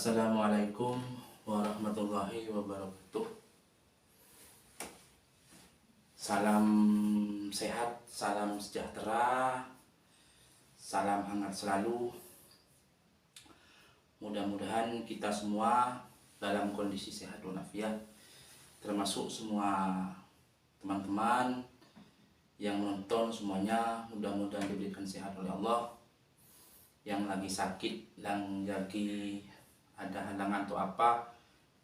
Assalamualaikum warahmatullahi wabarakatuh. Salam sehat, salam sejahtera, salam hangat selalu. Mudah-mudahan kita semua dalam kondisi sehat walafiat, termasuk semua teman-teman yang menonton semuanya, mudah-mudahan diberikan sehat oleh Allah. Yang lagi sakit, yang lagi ada halangan atau apa,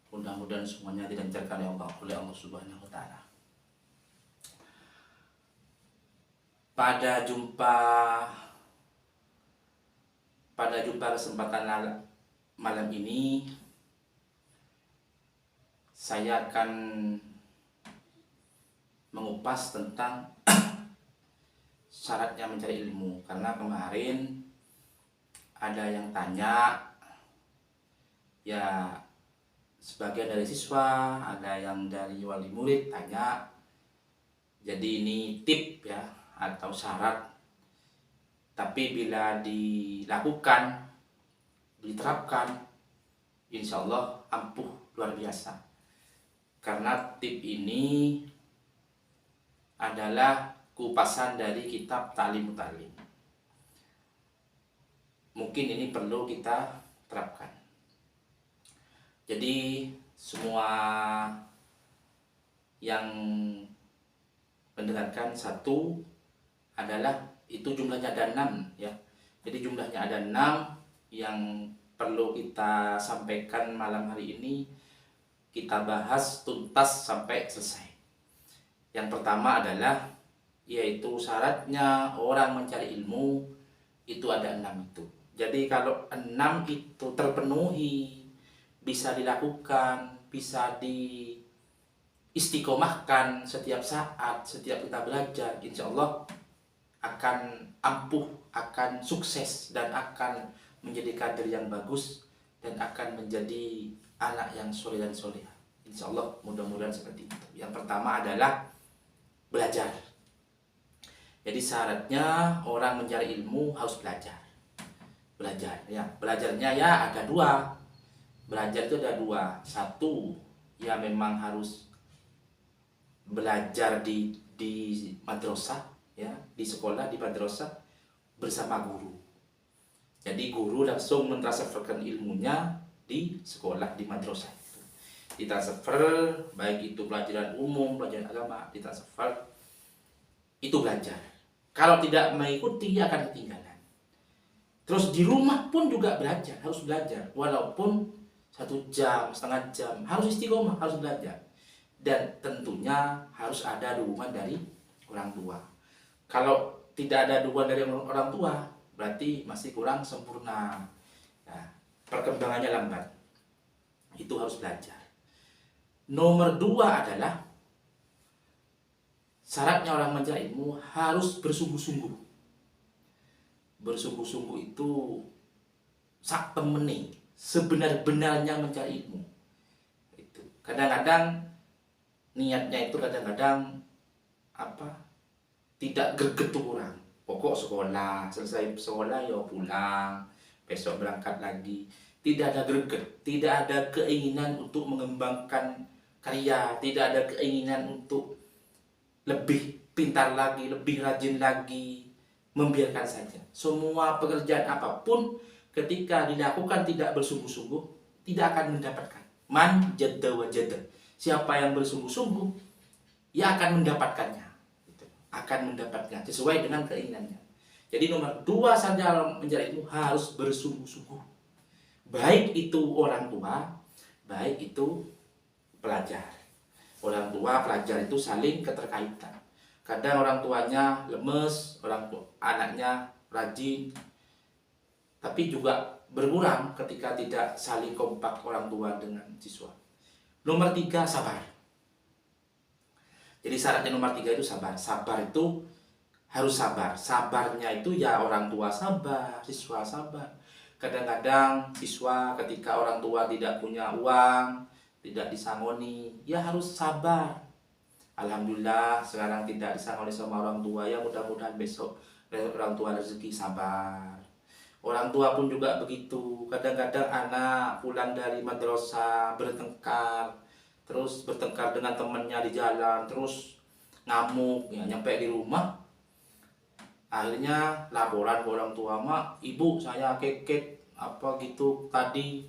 mudah-mudahan semuanya dilancarkan oleh Allah Subhanahu wa Ta'ala. Pada jumpa kesempatan malam ini, saya akan mengupas tentang syaratnya mencari ilmu, karena kemarin ada yang tanya, ya sebagian dari siswa, ada yang dari wali murid tanya. Jadi ini tip ya, atau syarat, tapi bila dilakukan, diterapkan, insya Allah ampuh luar biasa. Karena tip ini adalah kupasan dari kitab Ta'lim Muta'allim. Mungkin ini perlu kita terapkan. Jadi semua yang mendengarkan, satu adalah itu jumlahnya ada 6 ya. Jadi jumlahnya ada 6 yang perlu kita sampaikan malam hari ini, kita bahas tuntas sampai selesai. Yang pertama adalah yaitu syaratnya orang mencari ilmu itu ada 6 itu. Jadi kalau 6 itu terpenuhi, bisa dilakukan, bisa istiqomahkan setiap saat, setiap kita belajar, insya Allah akan ampuh, akan sukses, dan akan menjadi kader yang bagus, dan akan menjadi anak yang soleh dan solehah. Insya Allah mudah-mudahan seperti itu. Yang pertama adalah belajar. Jadi syaratnya orang mencari ilmu harus belajar. Belajar ya, belajarnya ya ada 2. Belajar itu ada 2. Satu, ya memang harus belajar di madrasah ya, di sekolah, di madrasah bersama guru. Jadi guru langsung mentransferkan ilmunya di sekolah, di madrasah itu. Ditransfer, baik itu pelajaran umum, pelajaran agama, ditransfer, itu belajar. Kalau tidak mengikuti akan ketinggalan. Terus di rumah pun juga belajar, harus belajar. Walaupun 1 jam, setengah jam, harus istiqomah, harus belajar. Dan tentunya harus ada dukungan dari orang tua. Kalau tidak ada dukungan dari orang tua, berarti masih kurang sempurna. Nah, perkembangannya lambat. Itu harus belajar. Nomor 2 adalah syaratnya orang mencari ilmu harus bersungguh-sungguh. Bersungguh-sungguh itu sak temene, sebenar-benarnya mencari ilmu. Itu kadang-kadang niatnya itu kadang-kadang tidak greget orang. Pokok sekolah, selesai sekolah ya pulang, besok berangkat lagi. Tidak ada greget, tidak ada keinginan untuk mengembangkan karya, tidak ada keinginan untuk lebih pintar lagi, lebih rajin lagi. Membiarkan saja. Semua pekerjaan apapun ketika dilakukan tidak bersungguh-sungguh, tidak akan mendapatkan. Man jadda wa jadda. Siapa yang bersungguh-sungguh, ia akan mendapatkannya. Akan mendapatkan sesuai dengan keinginannya. Jadi nomor 2 saja mencari ilmu harus bersungguh-sungguh. Baik itu orang tua, baik itu pelajar. Orang tua, pelajar itu saling keterkaitan. Kadang orang tuanya lemes, anaknya rajin, tapi juga berkurang ketika tidak saling kompak orang tua dengan siswa. Nomor 3, sabar. Jadi syaratnya nomor 3 itu sabar. Sabar itu harus sabar. Sabarnya itu ya orang tua sabar, siswa sabar. Kadang-kadang siswa ketika orang tua tidak punya uang, tidak disangoni, ya harus sabar. Alhamdulillah sekarang tidak disangoni sama orang tua, ya mudah-mudahan besok orang tua rezeki, sabar. Orang tua pun juga begitu. Kadang-kadang anak pulang dari madrasah bertengkar, terus bertengkar dengan temannya di jalan, terus ngamuk, ya, nyampe di rumah, akhirnya laporan ke orang tua, mak, ibu saya keket apa gitu tadi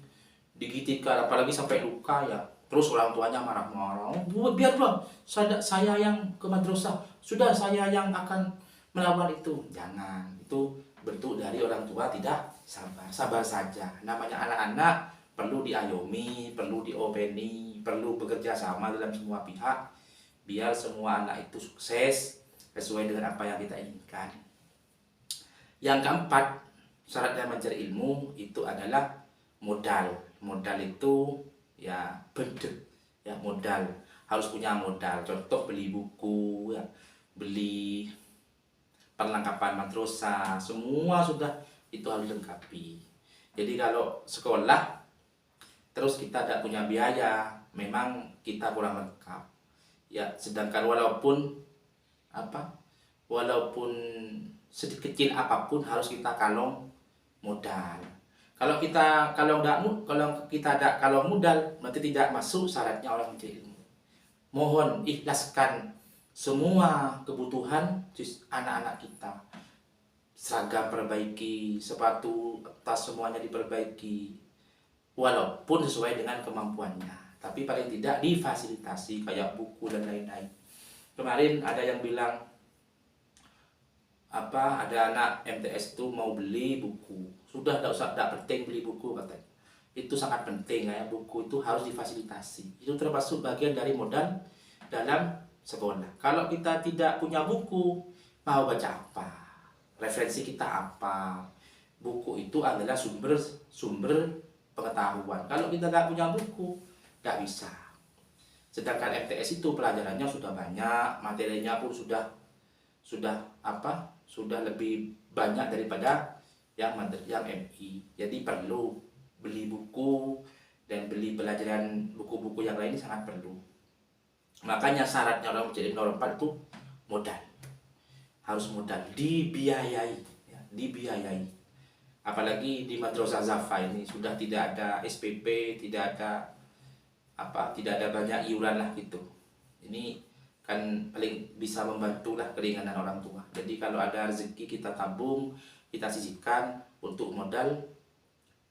digigitkan, apalagi sampai luka ya. Terus orang tuanya marah-marah, oh, biarlah saya yang ke madrasah, sudah saya yang akan melawan itu. Jangan, itu bentuk dari orang tua tidak sabar. Sabar saja, namanya anak-anak perlu diayomi, perlu diopeni, perlu bekerja sama dalam semua pihak biar semua anak itu sukses sesuai dengan apa yang kita inginkan. Yang keempat, syarat dalam mencari ilmu itu adalah modal. Modal itu ya benda, ya modal, harus punya modal. Contoh beli buku, ya, beli perlengkapan madrasah, semua sudah itu harus lengkapi. Jadi kalau sekolah terus kita tidak punya biaya, memang kita kurang lengkap. Ya, sedangkan walaupun sedikit kecil apapun harus kita kalong modal. Kalau kita kalau modal berarti tidak masuk syaratnya orang mencari ilmu. Mohon ikhlaskan semua kebutuhan anak-anak kita. Seragam perbaiki, sepatu, tas semuanya diperbaiki. Walaupun sesuai dengan kemampuannya, tapi paling tidak difasilitasi kayak buku dan lain-lain. Kemarin ada yang bilang ada anak MTS itu mau beli buku, sudah tidak penting beli buku katanya. Itu sangat penting ya, buku itu harus difasilitasi. Itu termasuk bagian dari modal dalam sekolah. Kalau kita tidak punya buku, mau baca apa? Referensi kita apa? Buku itu adalah sumber pengetahuan. Kalau kita tidak punya buku, tidak bisa. Sedangkan MTS itu pelajarannya sudah banyak, materinya pun sudah lebih banyak daripada yang MI. Jadi perlu beli buku dan beli pelajaran buku-buku yang lain sangat perlu. Makanya syaratnya orang menjadi nomor 4 itu modal. Harus modal, dibiayai, ya, dibiayai. Apalagi di Madrasah Zafa ini sudah tidak ada SPP, tidak ada banyak iuran lah gitu. Ini kan paling bisa membantulah keringanan orang tua. Jadi kalau ada rezeki kita tabung, kita sisihkan untuk modal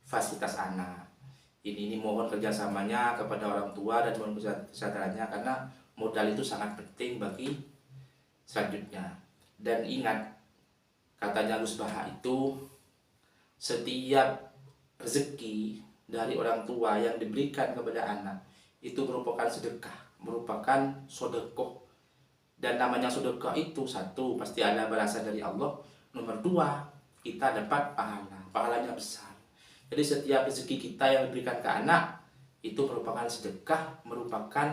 fasilitas anak. Ini mohon kerjasamanya kepada orang tua dan mohon kesadarannya, karena modal itu sangat penting bagi selanjutnya. Dan ingat, katanya Gus Baha itu, setiap rezeki dari orang tua yang diberikan kepada anak itu merupakan sedekah, merupakan sedekah. Dan namanya sedekah itu, satu, pasti ada balasan dari Allah. Nomor 2, kita dapat pahalanya besar. Jadi setiap rezeki kita yang diberikan ke anak itu merupakan sedekah, merupakan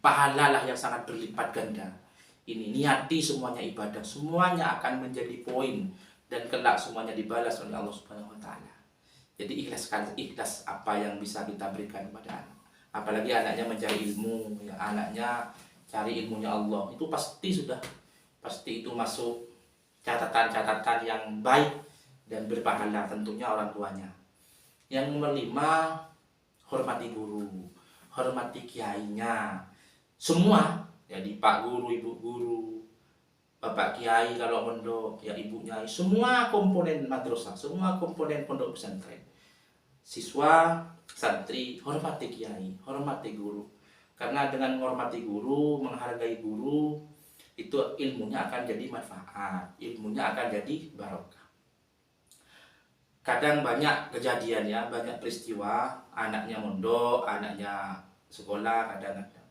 pahala lah yang sangat berlipat ganda. Ini niati semuanya ibadah, semuanya akan menjadi poin dan kelak semuanya dibalas oleh Allah Subhanahu wa taala. Jadi ikhlas apa yang bisa kita berikan kepada anak. Apalagi anaknya mencari ilmu, ya, anaknya cari ilmunya Allah, itu pasti itu masuk catatan-catatan yang baik dan berpahala tentunya orang tuanya. Yang nomor 5, hormati guru, hormati kiainya. Semua, jadi Pak Guru, Ibu Guru, Bapak Kiai kalau mondok, ya ibunya, semua komponen madrasah, semua komponen pondok pesantren. Siswa, santri, hormati kiai, hormati guru. Karena dengan menghormati guru, menghargai guru, itu ilmunya akan jadi manfaat, ilmunya akan jadi barokah. Kadang banyak kejadian ya, banyak peristiwa, anaknya mondok, anaknya sekolah, kadang-kadang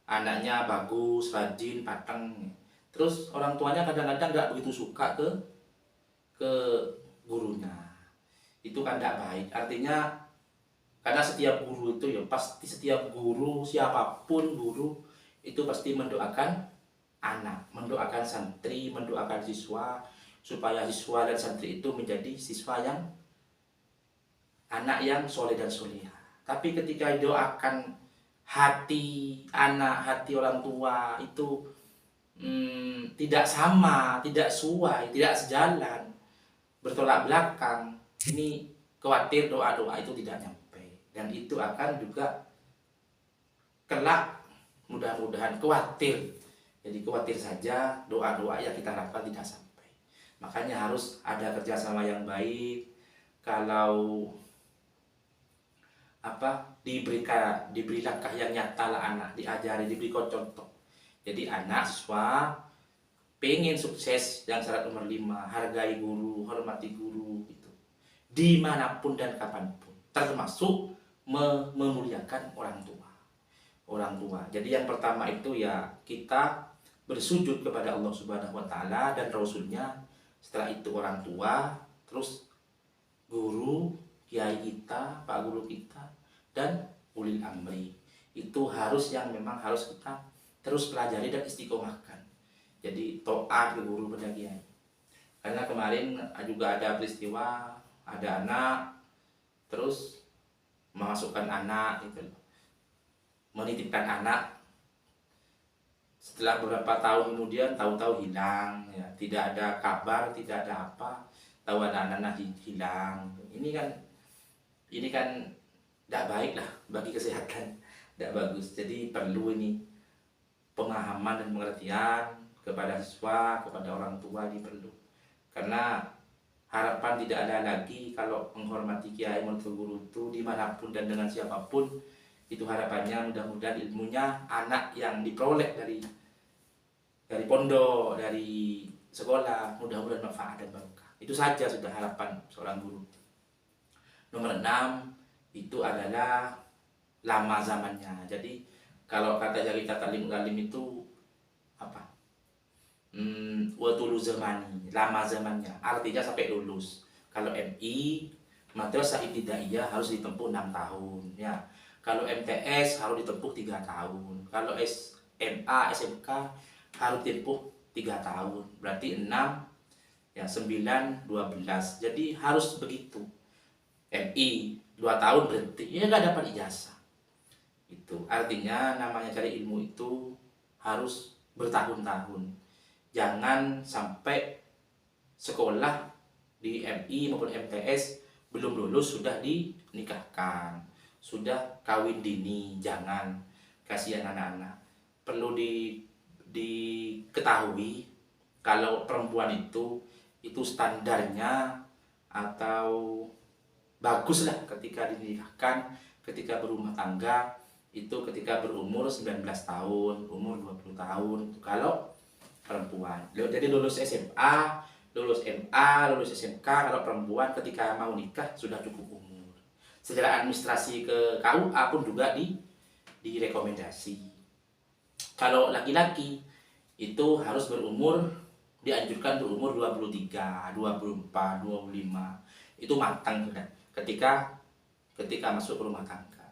anaknya bagus, rajin, pateng. Terus orang tuanya kadang-kadang nggak begitu suka ke gurunya. Itu kan tidak baik. Artinya karena setiap guru itu ya pasti, setiap guru, siapapun guru itu pasti mendoakan anak, mendoakan santri, mendoakan siswa, supaya siswa dan santri itu menjadi siswa yang anak yang soleh dan solehah. Tapi ketika doakan hati anak, hati orang tua itu tidak sama, tidak sesuai, tidak sejalan, bertolak belakang, ini khawatir doa-doa itu tidak nyampe, dan itu akan juga kelak mudah-mudahan khawatir. Jadi khawatir saja doa-doa yang kita harapkan tidak sampai. Makanya harus ada kerjasama yang baik. Kalau diberi langkah yang nyata lah anak, diajari, diberi contoh. Jadi anak siswa pengen sukses, yang syarat nomor 5, hargai guru, hormati guru gitu. Dimanapun dan kapanpun, termasuk memuliakan orang tua. Orang tua. Jadi yang pertama itu ya kita bersujud kepada Allah Subhanahu wa taala dan Rasulnya. Setelah itu orang tua, terus guru, kiai kita, pak guru kita, dan ulil amri. Itu yang memang harus kita terus pelajari dan istiqomahkan. Jadi taat ke guru pada kiai. Karena kemarin juga ada peristiwa, ada anak terus memasukkan anak gitu, menitipkan anak, setelah beberapa tahun kemudian tahu-tahu hilang ya, tidak ada kabar, tidak ada apa, tahu anak-anak hilang. Ini kan tidak baik lah bagi kesehatan, tidak bagus. Jadi perlu ini pemahaman dan pengertian kepada siswa, kepada orang tua, ini perlu. Karena harapan tidak ada lagi kalau menghormati kiai, menurut guru itu dimanapun dan dengan siapapun. Itu harapannya, mudah-mudahan ilmunya anak yang diperoleh dari pondok, dari sekolah, mudah-mudahan manfaat dan barokah. Itu saja sudah harapan seorang guru. Nomor 6 itu adalah lama zamannya. Jadi kalau kata kita taklim itu apa? Watulu zamani, lama zamannya. Artinya sampai lulus. Kalau MI, Madrasah Ibtidaiyah harus ditempuh 6 tahun ya. Kalau MTS harus ditempuh 3 tahun. Kalau SMA, SMK harus ditempuh 3 tahun. Berarti 6 ya, 9, 12. Jadi harus begitu. MI 2 tahun berhenti, ya nggak dapat ijazah. Itu artinya namanya cari ilmu itu harus bertahun-tahun. Jangan sampai sekolah di MI maupun MTS belum lulus sudah dinikahkan, sudah kawin dini. Jangan, kasihan anak-anak. Perlu diketahui kalau perempuan itu standarnya atau baguslah ketika dinikahkan, ketika berumah tangga itu ketika berumur 19 tahun, umur 20 tahun itu kalau perempuan. Jadi lulus SMA, lulus MA, lulus SMK kalau perempuan ketika mau nikah sudah cukup umur. Secara administrasi ke KUA pun juga direkomendasi. Kalau laki-laki itu harus dianjurkan berumur 23, 24, 25. Itu matang sudah ketika masuk rumah tangga.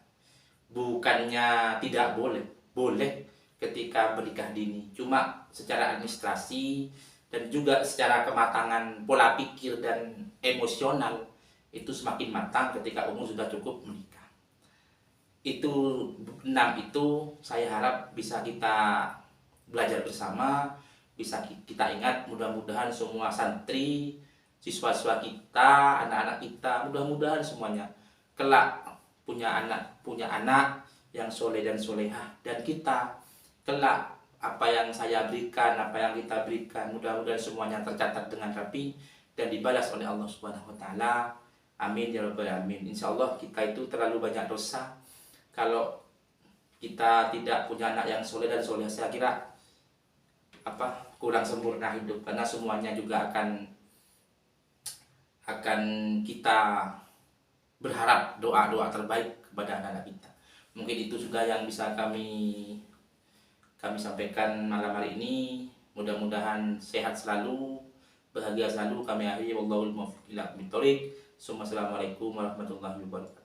Bukannya tidak boleh ketika menikah dini. Cuma secara administrasi dan juga secara kematangan pola pikir dan emosional itu semakin matang ketika umur sudah cukup menikah. Itu 6 itu saya harap bisa kita belajar bersama, bisa kita ingat. Mudah-mudahan semua santri, siswa-siswa kita, anak-anak kita, mudah-mudahan semuanya kelak punya anak yang soleh dan solehah, dan kita kelak apa yang saya berikan, apa yang kita berikan, mudah-mudahan semuanya tercatat dengan rapi dan dibalas oleh Allah Subhanahu wa taala. Amin ya rabbal alamin. Insyaallah kita itu terlalu banyak dosa kalau kita tidak punya anak yang soleh dan soleh. Saya kira kurang sempurna hidup, karena semuanya juga akan kita berharap doa-doa terbaik kepada anak-anak kita. Mungkin itu sudah yang bisa kami sampaikan malam hari ini. Mudah-mudahan sehat selalu, bahagia selalu. Kami akhiri, wallahul muwaffiq ila aqwamit thoriq. Assalamualaikum warahmatullahi wabarakatuh.